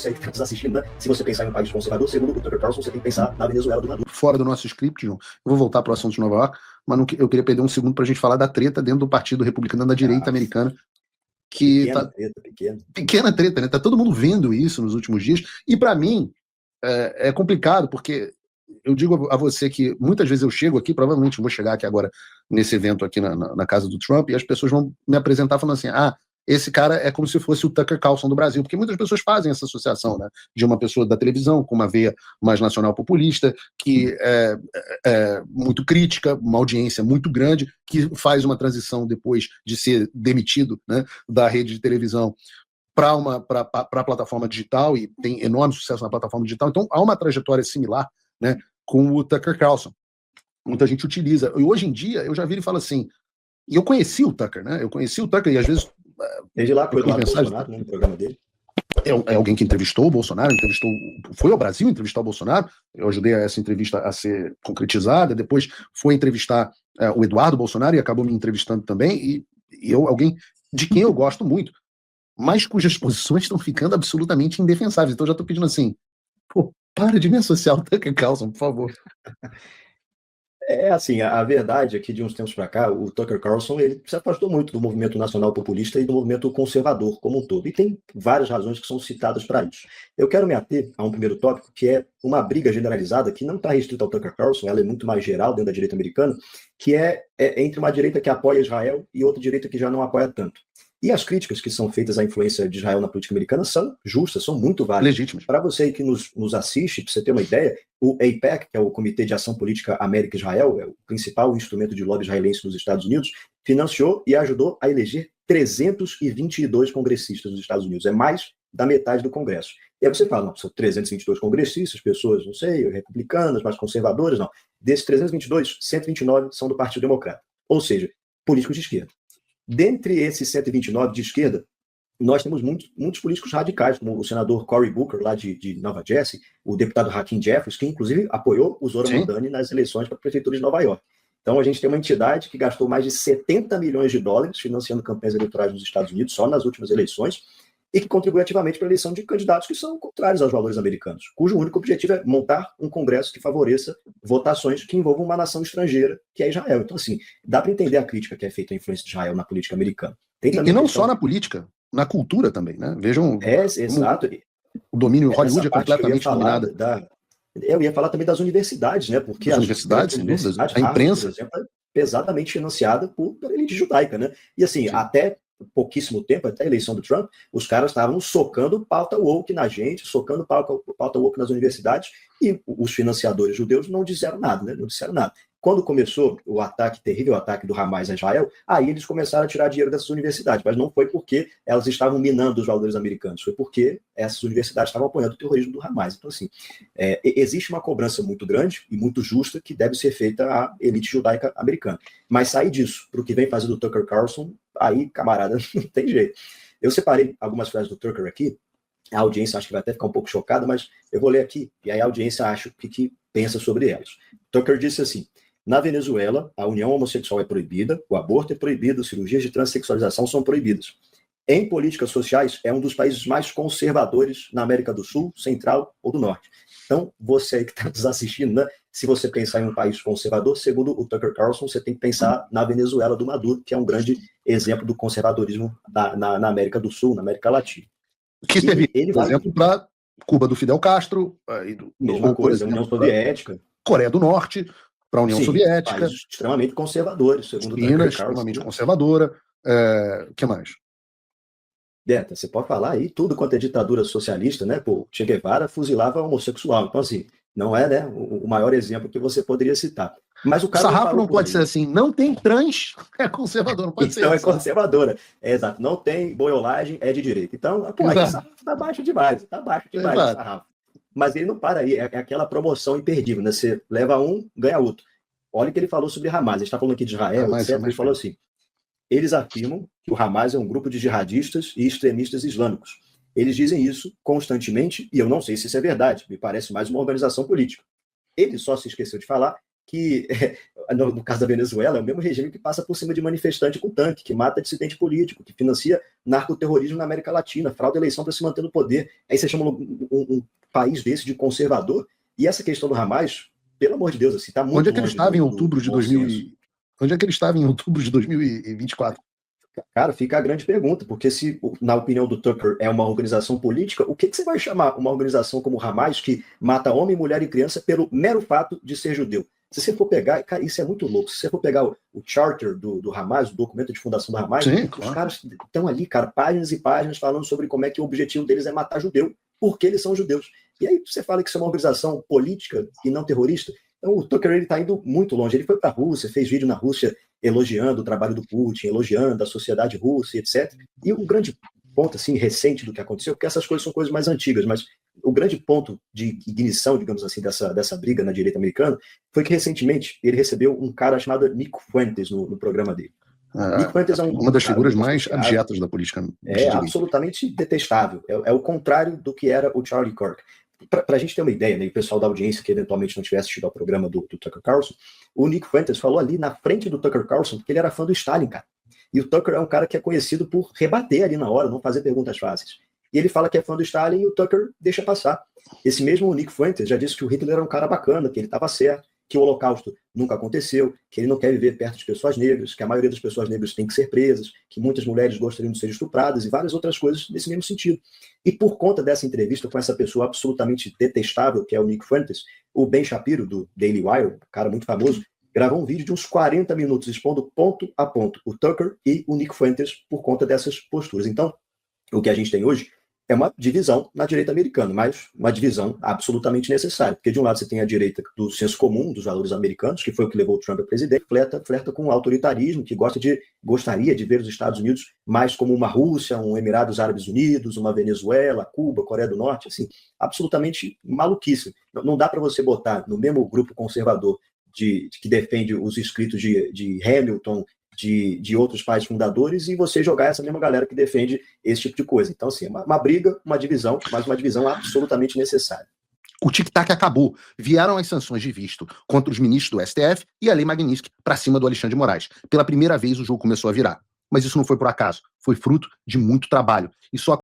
aí que está nos assistindo, né? Se você pensar em um país conservador, segundo o Tucker Carlson, você tem que pensar na Venezuela do Maduro. Fora do nosso script, João, eu vou voltar para o assunto de Nova York, mas eu queria perder um segundo para a gente falar da treta dentro do Partido Republicano da direita americana, que pequena treta, né? Tá todo mundo vendo isso nos últimos dias, e para mim é complicado, porque eu digo a você que muitas vezes eu chego aqui, provavelmente vou chegar aqui agora nesse evento aqui na casa do Trump, e as pessoas vão me apresentar falando assim, esse cara é como se fosse o Tucker Carlson do Brasil, porque muitas pessoas fazem essa associação, né, de uma pessoa da televisão com uma veia mais nacional populista, que é muito crítica, uma audiência muito grande, que faz uma transição depois de ser demitido, né, da rede de televisão para a plataforma digital, e tem enorme sucesso na plataforma digital. Então há uma trajetória similar, né, com o Tucker Carlson. Muita gente utiliza. E hoje em dia eu já vi ele falar assim, e eu conheci o Tucker, né? Eu conheci o Tucker e às vezes desde lá foi do Bolsonaro, né, no programa dele. É alguém que entrevistou o Bolsonaro, foi ao Brasil entrevistar o Bolsonaro, eu ajudei essa entrevista a ser concretizada, depois foi entrevistar o Eduardo Bolsonaro e acabou me entrevistando também, e alguém de quem eu gosto muito, mas cujas posições estão ficando absolutamente indefensáveis. Então eu já estou pedindo assim, para de me associar ao Tucker Carlson, por favor. É assim, a verdade é que de uns tempos para cá, o Tucker Carlson ele se afastou muito do movimento nacional populista e do movimento conservador como um todo. E tem várias razões que são citadas para isso. Eu quero me ater a um primeiro tópico, que é uma briga generalizada, que não está restrita ao Tucker Carlson, ela é muito mais geral dentro da direita americana, que é entre uma direita que apoia Israel e outra direita que já não apoia tanto. E as críticas que são feitas à influência de Israel na política americana são justas, são muito válidas. Legítimas. Para você aí que nos assiste, para você ter uma ideia, o AIPAC, que é o Comitê de Ação Política América-Israel, é o principal instrumento de lobby israelense nos Estados Unidos, financiou e ajudou a eleger 322 congressistas nos Estados Unidos. É mais da metade do Congresso. E aí você fala, não, são 322 congressistas, pessoas, não sei, republicanas, mais conservadoras, não. Desses 322, 129 são do Partido Democrata. Ou seja, políticos de esquerda. Dentre esses 129 de esquerda, nós temos muitos políticos radicais, como o senador Cory Booker, lá de Nova Jersey, o deputado Hakeem Jeffries, que inclusive apoiou o Zoran Mamdani nas eleições para a prefeitura de Nova York. Então a gente tem uma entidade que gastou mais de 70 milhões de dólares financiando campanhas eleitorais nos Estados Unidos, só nas últimas eleições, e que contribui ativamente para a eleição de candidatos que são contrários aos valores americanos, cujo único objetivo é montar um congresso que favoreça votações que envolvam uma nação estrangeira, que é Israel. Então, assim, dá para entender a crítica que é feita à influência de Israel na política americana. E não só na política, na cultura também, né? Vejam. Exato. O domínio Hollywood é completamente dominado. Eu ia falar também das universidades, né? Porque as universidades, sem dúvida, a imprensa, por exemplo, é pesadamente financiada pela elite judaica, né? E assim, sim, até pouquíssimo tempo, até a eleição do Trump, os caras estavam socando pauta woke na gente, socando pauta woke nas universidades, e os financiadores judeus não disseram nada, né? Não disseram nada. Quando começou o terrível ataque do Hamas a Israel, aí eles começaram a tirar dinheiro dessas universidades, mas não foi porque elas estavam minando os valores americanos, foi porque essas universidades estavam apoiando o terrorismo do Hamas. Então, assim, existe uma cobrança muito grande e muito justa que deve ser feita à elite judaica americana. Mas sair disso para o que vem fazendo o Tucker Carlson, aí, camarada, não tem jeito. Eu separei algumas frases do Tucker aqui, a audiência acho que vai até ficar um pouco chocada, mas eu vou ler aqui, e aí a audiência acha o que pensa sobre elas. Tucker disse assim: na Venezuela, a união homossexual é proibida, o aborto é proibido, cirurgias de transexualização são proibidas. Em políticas sociais, é um dos países mais conservadores na América do Sul, Central ou do Norte. Então, você aí que está nos assistindo, né? Se você pensar em um país conservador, segundo o Tucker Carlson, você tem que pensar na Venezuela do Maduro, que é um grande exemplo do conservadorismo na América do Sul, na América Latina. Que teve, por exemplo, para Cuba do Fidel Castro, mesma coisa, União Soviética, Coreia do Norte, para a União Soviética. Países extremamente conservadores, segundo China, o Tucker extremamente Carlson. Conservadora. O que mais? Você pode falar aí tudo quanto é ditadura socialista, né? Pô, Che Guevara fuzilava homossexual. Então, assim, não é, né, o maior exemplo que você poderia citar. Mas o cara sarrafo não pode ser assim, não tem trans, é conservador, não pode ser então assim. É conservadora. Exato, não tem boiolagem, é de direita. Então, pô, aí o sarrafo tá baixo demais, o sarrafo. Mas ele não para aí, é aquela promoção imperdível, né? Você leva um, ganha outro. Olha o que ele falou sobre Hamas, a gente está falando aqui de Israel, etc. Ele falou assim: eles afirmam que o Hamas é um grupo de jihadistas e extremistas islâmicos. Eles dizem isso constantemente, e eu não sei se isso é verdade, me parece mais uma organização política. Ele só se esqueceu de falar que, no caso da Venezuela, é o mesmo regime que passa por cima de manifestante com tanque, que mata dissidente político, que financia narcoterrorismo na América Latina, fraude a eleição para se manter no poder. Aí você chama um país desse de conservador, e essa questão do Hamas, pelo amor de Deus, assim, tá muito Onde é que ele estava em outubro de 2000? Onde é que ele estava em outubro de 2024? Cara, fica a grande pergunta, porque se, na opinião do Tucker, é uma organização política, o que você vai chamar uma organização como o Hamas, que mata homem, mulher e criança pelo mero fato de ser judeu? Se você for pegar, cara, isso é muito louco, se você for pegar o charter do Hamas, o documento de fundação do Hamas, sim, claro. Os caras estão ali, cara, páginas e páginas falando sobre como é que o objetivo deles é matar judeu, porque eles são judeus. E aí você fala que isso é uma organização política e não terrorista. Então o Tucker ele está indo muito longe. Ele foi para a Rússia, fez vídeo na Rússia elogiando o trabalho do Putin, elogiando a sociedade russa, etc. E o grande ponto assim recente do que aconteceu, porque essas coisas são coisas mais antigas, mas o grande ponto de ignição, digamos assim, dessa briga na direita americana foi que recentemente ele recebeu um cara chamado Nick Fuentes no programa dele. Nick Fuentes é uma das figuras mais abjetas da política. Absolutamente detestável. É o contrário do que era o Charlie Kirk. Para a gente ter uma ideia, né, e o pessoal da audiência que eventualmente não tivesse assistido ao programa do Tucker Carlson, o Nick Fuentes falou ali na frente do Tucker Carlson que ele era fã do Stalin, cara. E o Tucker é um cara que é conhecido por rebater ali na hora, não fazer perguntas fáceis. E ele fala que é fã do Stalin e o Tucker deixa passar. Esse mesmo Nick Fuentes já disse que o Hitler era um cara bacana, que ele estava certo, que o Holocausto nunca aconteceu, que ele não quer viver perto de pessoas negras, que a maioria das pessoas negras tem que ser presas, que muitas mulheres gostariam de ser estupradas e várias outras coisas nesse mesmo sentido. E por conta dessa entrevista com essa pessoa absolutamente detestável, que é o Nick Fuentes, o Ben Shapiro, do Daily Wire, um cara muito famoso, gravou um vídeo de uns 40 minutos expondo ponto a ponto o Tucker e o Nick Fuentes por conta dessas posturas. Então, o que a gente tem hoje é uma divisão na direita americana, mas uma divisão absolutamente necessária, porque de um lado você tem a direita do senso comum, dos valores americanos, que foi o que levou o Trump a presidente, flerta com o autoritarismo, que gostaria de ver os Estados Unidos mais como uma Rússia, um Emirados Árabes Unidos, uma Venezuela, Cuba, Coreia do Norte, assim, absolutamente maluquice. Não dá para você botar no mesmo grupo conservador que defende os escritos de Hamilton, de outros pais fundadores, e você jogar essa mesma galera que defende esse tipo de coisa. Então, assim, uma briga, uma divisão, mas uma divisão absolutamente necessária. O tic-tac acabou. Vieram as sanções de visto contra os ministros do STF e a lei Magnitsky para cima do Alexandre de Moraes. Pela primeira vez o jogo começou a virar. Mas isso não foi por acaso. Foi fruto de muito trabalho. E só